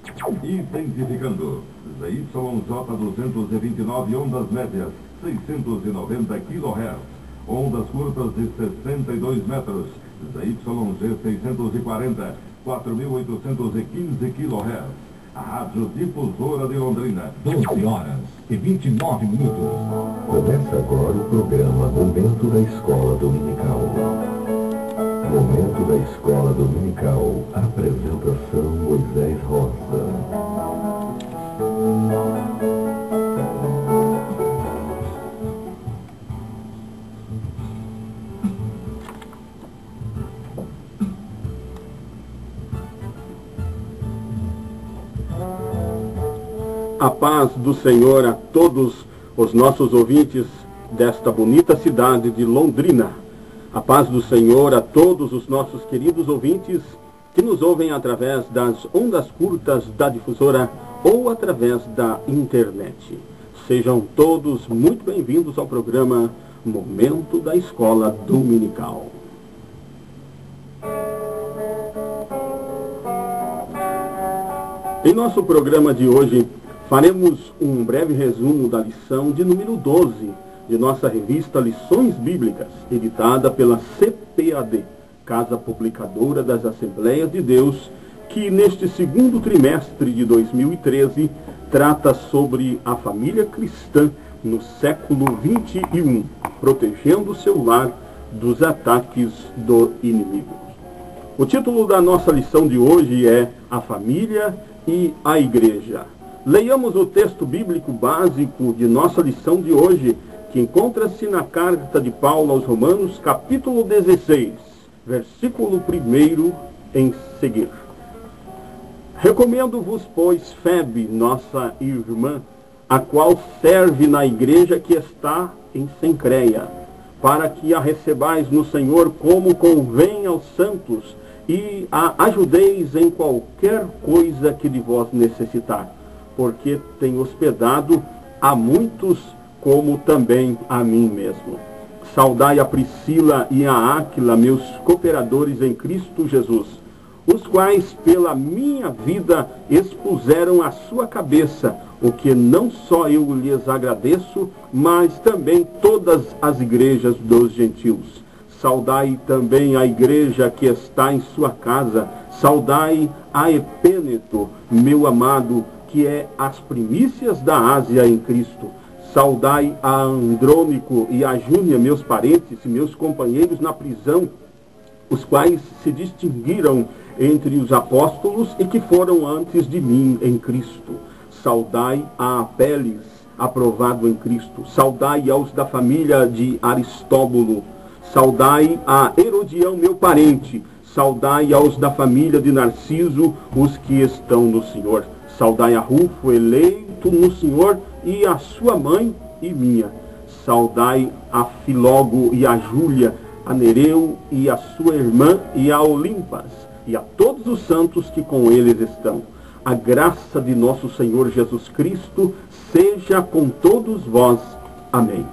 Intensificando. ZYJ 229 ondas médias, 690 kHz. Ondas curtas de 62 metros. ZYG 640, 4.815 kHz. A Rádio Difusora de Londrina. 12 horas e 29 minutos. Começa agora o programa Momento da Escola Dominical. Momento da Escola Dominical. Apresentação Moisés Rosa. A paz do Senhor a todos os nossos ouvintes desta bonita cidade de Londrina. A paz do Senhor a todos os nossos queridos ouvintes que nos ouvem através das ondas curtas da difusora ou através da internet. Sejam todos muito bem-vindos ao programa Momento da Escola Dominical. Em nosso programa de hoje, faremos um breve resumo da lição de número 12 de nossa revista Lições Bíblicas, editada pela CPAD, Casa Publicadora das Assembleias de Deus, que neste segundo trimestre de 2013 trata sobre a família cristã no século XXI, protegendo seu lar dos ataques do inimigo. O título da nossa lição de hoje é A Família e a Igreja. Leiamos o texto bíblico básico de nossa lição de hoje, que encontra-se na carta de Paulo aos Romanos, capítulo 16, versículo 1 em seguir. Recomendo-vos, pois, Febe, nossa irmã, a qual serve na igreja que está em Cencreia, para que a recebais no Senhor como convém aos santos, e a ajudeis em qualquer coisa que de vós necessitar, porque tem hospedado a muitos, como também a mim mesmo. Saudai a Priscila e a Áquila, meus cooperadores em Cristo Jesus, os quais pela minha vida expuseram a sua cabeça, o que não só eu lhes agradeço, mas também todas as igrejas dos gentios. Saudai também a igreja que está em sua casa. Saudai a Epêneto, meu amado, que é as primícias da Ásia em Cristo. Saudai a Andrônico e a Júnia, meus parentes e meus companheiros na prisão, os quais se distinguiram entre os apóstolos e que foram antes de mim em Cristo. Saudai a Apeles, aprovado em Cristo. Saudai aos da família de Aristóbulo. Saudai a Herodião, meu parente. Saudai aos da família de Narciso, os que estão no Senhor. Saudai a Rufo, eleito no Senhor, e a sua mãe e minha. Saudai a Filógo e a Júlia, a Nereu e a sua irmã, e a Olimpas, e a todos os santos que com eles estão. A graça de nosso Senhor Jesus Cristo seja com todos vós. Amém.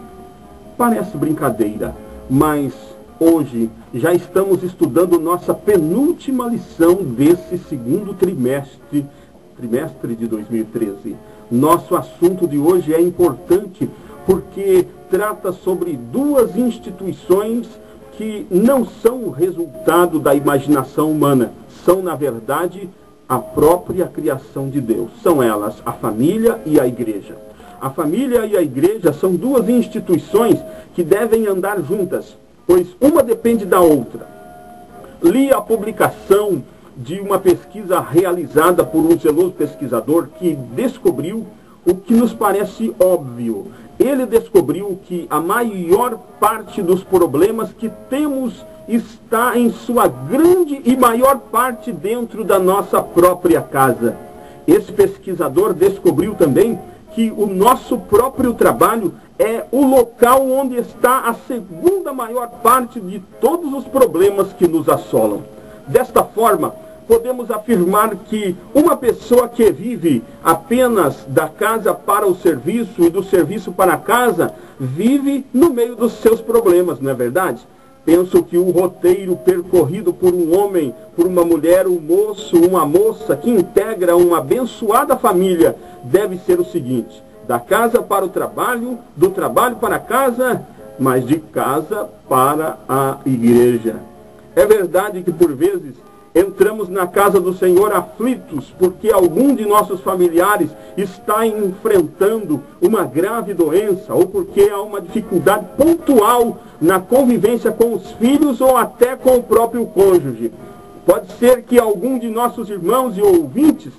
Parece brincadeira, mas hoje já estamos estudando nossa penúltima lição desse segundo trimestre de 2013. Nosso assunto de hoje é importante porque trata sobre duas instituições que não são o resultado da imaginação humana, são, na verdade, a própria criação de Deus. São elas a família e a igreja. A família e a igreja são duas instituições que devem andar juntas, pois uma depende da outra. Li a publicação de uma pesquisa realizada por um zeloso pesquisador que descobriu o que nos parece óbvio. Ele descobriu que a maior parte dos problemas que temos está em sua grande e maior parte dentro da nossa própria casa. Esse pesquisador descobriu também que o nosso próprio trabalho é o local onde está a segunda maior parte de todos os problemas que nos assolam. Desta forma, podemos afirmar que uma pessoa que vive apenas da casa para o serviço e do serviço para a casa, vive no meio dos seus problemas, não é verdade? Penso que o roteiro percorrido por um homem, por uma mulher, um moço, uma moça que integra uma abençoada família deve ser o seguinte: da casa para o trabalho, do trabalho para a casa, mas de casa para a igreja. É verdade que por vezes entramos na casa do Senhor aflitos porque algum de nossos familiares está enfrentando uma grave doença ou porque há uma dificuldade pontual na convivência com os filhos ou até com o próprio cônjuge. Pode ser que algum de nossos irmãos e ouvintes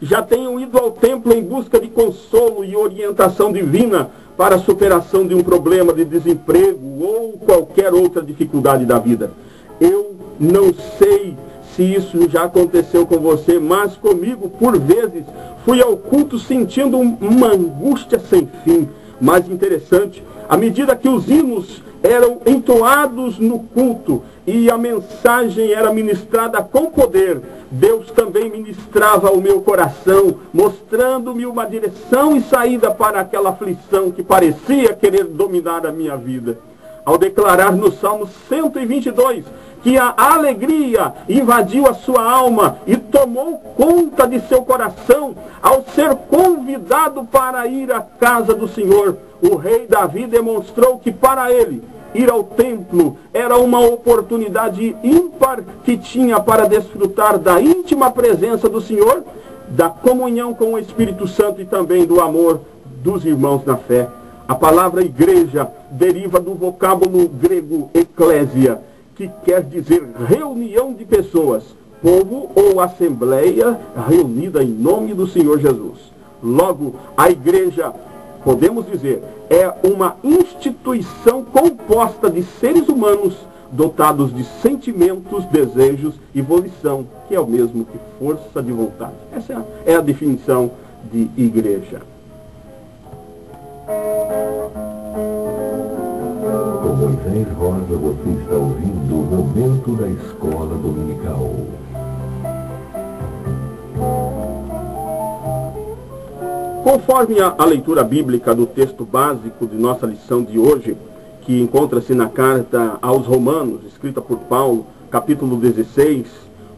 já tenham ido ao templo em busca de consolo e orientação divina para a superação de um problema de desemprego ou qualquer outra dificuldade da vida. Eu não sei se isso já aconteceu com você, mas comigo, por vezes, fui ao culto sentindo uma angústia sem fim. Mais interessante, à medida que os hinos eram entoados no culto e a mensagem era ministrada com poder, Deus também ministrava o meu coração, mostrando-me uma direção e saída para aquela aflição que parecia querer dominar a minha vida. Ao declarar no Salmo 122 que a alegria invadiu a sua alma e tomou conta de seu coração, ao ser convidado para ir à casa do Senhor, o rei Davi demonstrou que para ele ir ao templo era uma oportunidade ímpar que tinha para desfrutar da íntima presença do Senhor, da comunhão com o Espírito Santo e também do amor dos irmãos na fé. A palavra igreja deriva do vocábulo grego eclésia, que quer dizer reunião de pessoas, povo ou assembleia reunida em nome do Senhor Jesus. Logo, a igreja, podemos dizer, é uma instituição composta de seres humanos dotados de sentimentos, desejos e volição, que é o mesmo que força de vontade. Essa é a definição de igreja. Com Moisés Rosa, você está ouvindo o Momento da Escola Dominical. Conforme a leitura bíblica do texto básico de nossa lição de hoje, que encontra-se na carta aos Romanos, escrita por Paulo, capítulo 16,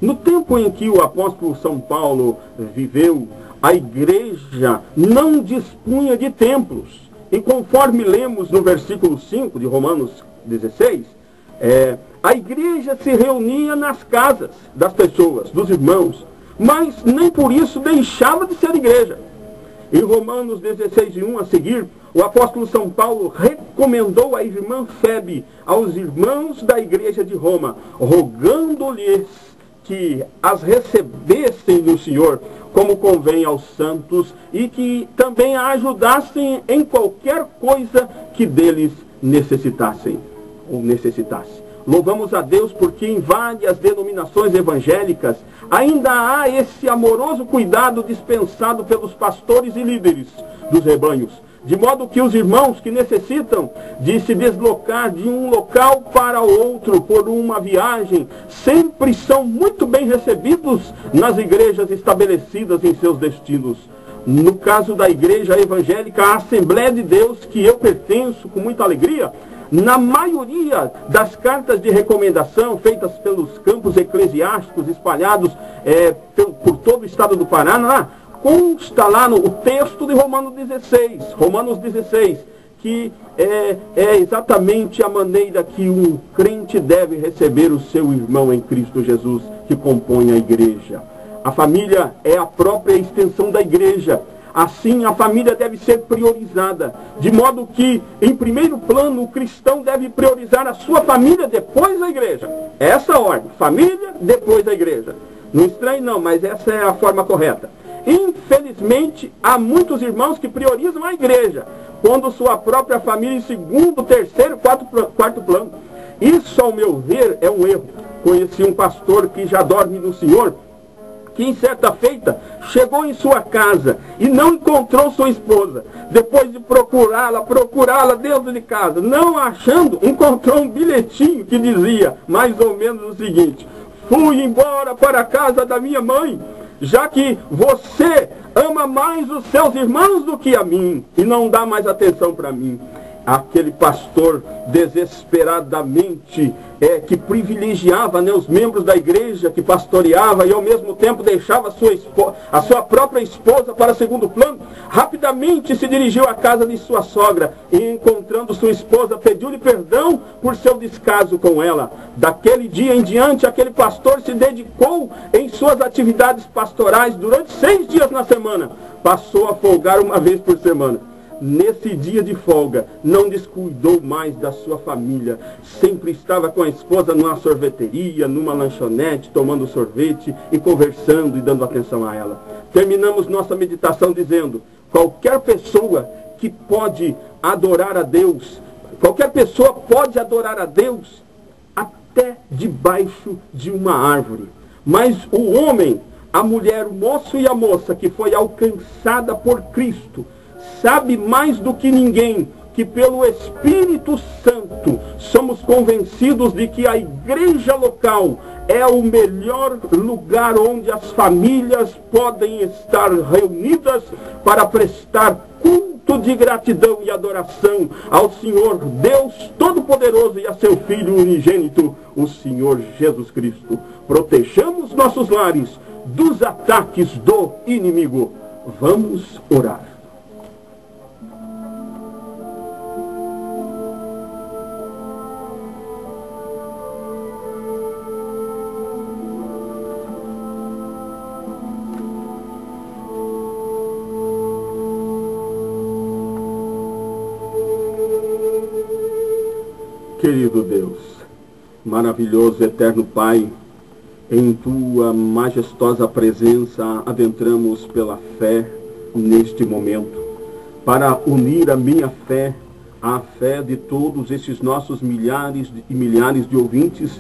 no tempo em que o apóstolo São Paulo viveu, a igreja não dispunha de templos. E conforme lemos no versículo 5 de Romanos 16, a igreja se reunia nas casas das pessoas, dos irmãos, mas nem por isso deixava de ser igreja. Em Romanos 16:1 a seguir, o apóstolo São Paulo recomendou à irmã Febe aos irmãos da igreja de Roma, rogando-lhes que as recebessem no Senhor, como convém aos santos, e que também a ajudassem em qualquer coisa que deles necessitassem ou necessitasse. Louvamos a Deus porque em várias denominações evangélicas ainda há esse amoroso cuidado dispensado pelos pastores e líderes dos rebanhos, de modo que os irmãos que necessitam de se deslocar de um local para outro por uma viagem sempre são muito bem recebidos nas igrejas estabelecidas em seus destinos. No caso da igreja evangélica, a Assembleia de Deus, que eu pertenço com muita alegria, na maioria das cartas de recomendação feitas pelos campos eclesiásticos espalhados por todo o estado do Paraná, consta lá no texto de Romanos 16, que é exatamente a maneira que um crente deve receber o seu irmão em Cristo Jesus, que compõe a igreja. A família é a própria extensão da igreja. Assim, a família deve ser priorizada, de modo que, em primeiro plano, o cristão deve priorizar a sua família, depois a igreja. É essa a ordem, família, depois a igreja. Não estranhe não, mas essa é a forma correta. Infelizmente, há muitos irmãos que priorizam a igreja, pondo sua própria família em segundo, terceiro, quarto plano. Isso, ao meu ver, é um erro. Conheci um pastor que já dorme no Senhor, que em certa feita chegou em sua casa e não encontrou sua esposa. Depois de procurá-la dentro de casa, não achando, encontrou um bilhetinho que dizia mais ou menos o seguinte: fui embora para a casa da minha mãe, já que você ama mais os seus irmãos do que a mim e não dá mais atenção para mim. aquele pastor desesperadamente que privilegiava, né, os membros da igreja que pastoreava e ao mesmo tempo deixava a sua própria esposa para segundo plano, rapidamente se dirigiu à casa de sua sogra e, encontrando sua esposa, pediu-lhe perdão por seu descaso com ela. Daquele dia em diante, aquele pastor se dedicou em suas atividades pastorais durante 6 dias na semana. Passou a folgar uma vez por semana. Nesse dia de folga, não descuidou mais da sua família. Sempre estava com a esposa numa sorveteria, numa lanchonete, tomando sorvete e conversando e dando atenção a ela. Terminamos nossa meditação dizendo: qualquer pessoa que pode adorar a Deus, qualquer pessoa pode adorar a Deus até debaixo de uma árvore. Mas o homem, a mulher, o moço e a moça que foi alcançada por Cristo, sabe mais do que ninguém que pelo Espírito Santo somos convencidos de que a igreja local é o melhor lugar onde as famílias podem estar reunidas para prestar culto de gratidão e adoração ao Senhor Deus Todo-Poderoso e a seu Filho unigênito, o Senhor Jesus Cristo. Protejamos nossos lares dos ataques do inimigo. Vamos orar. Querido Deus, maravilhoso eterno Pai, em Tua majestosa presença adentramos pela fé neste momento, para unir a minha fé à fé de todos esses nossos milhares e milhares de ouvintes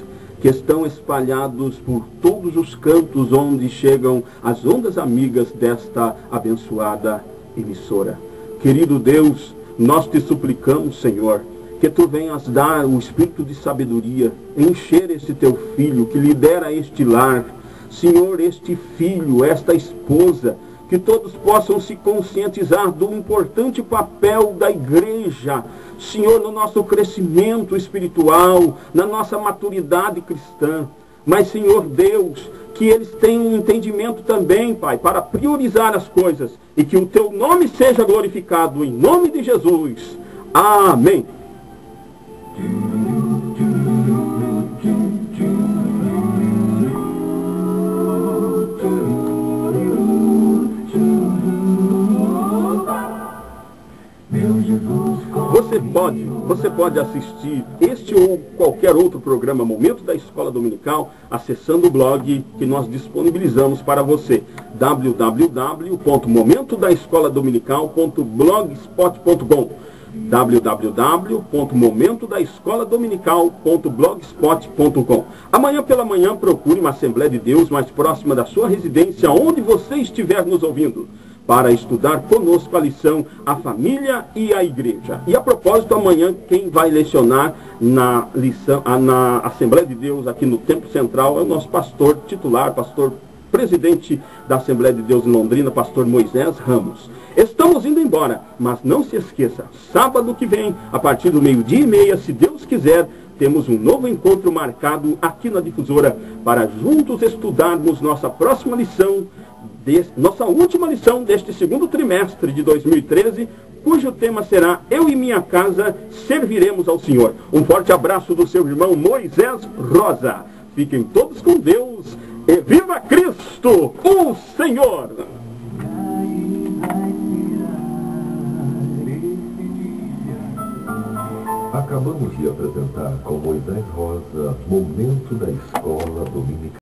que estão espalhados por todos os cantos onde chegam as ondas amigas desta abençoada emissora. Querido Deus, nós te suplicamos, Senhor, que Tu venhas dar o espírito de sabedoria, encher esse Teu filho que lidera este lar, Senhor, este filho, esta esposa, que todos possam se conscientizar do importante papel da igreja, Senhor, no nosso crescimento espiritual, na nossa maturidade cristã. Mas, Senhor Deus, que eles tenham um entendimento também, Pai, para priorizar as coisas e que o Teu nome seja glorificado em nome de Jesus. Amém. Você pode assistir este ou qualquer outro programa Momento da Escola Dominical acessando o blog que nós disponibilizamos para você, www.momentodaescoladominical.blogspot.com, www.momentodaescoladominical.blogspot.com. Amanhã pela manhã procure uma Assembleia de Deus mais próxima da sua residência, onde você estiver nos ouvindo, para estudar conosco a lição A Família e a Igreja. E a propósito, amanhã quem vai lecionar na Assembleia de Deus aqui no Templo Central é o nosso pastor titular, pastor presidente da Assembleia de Deus em Londrina, pastor Moisés Ramos. Estamos indo embora, mas não se esqueça, sábado que vem, a partir do 12:30, se Deus quiser, temos um novo encontro marcado aqui na Difusora para juntos estudarmos nossa próxima lição, nossa última lição deste segundo trimestre de 2013, cujo tema será Eu e Minha Casa Serviremos ao Senhor. Um forte abraço do seu irmão Moisés Rosa. Fiquem todos com Deus e viva Cristo, o Senhor! Acabamos de apresentar com Moisés Rosa Momento da Escola.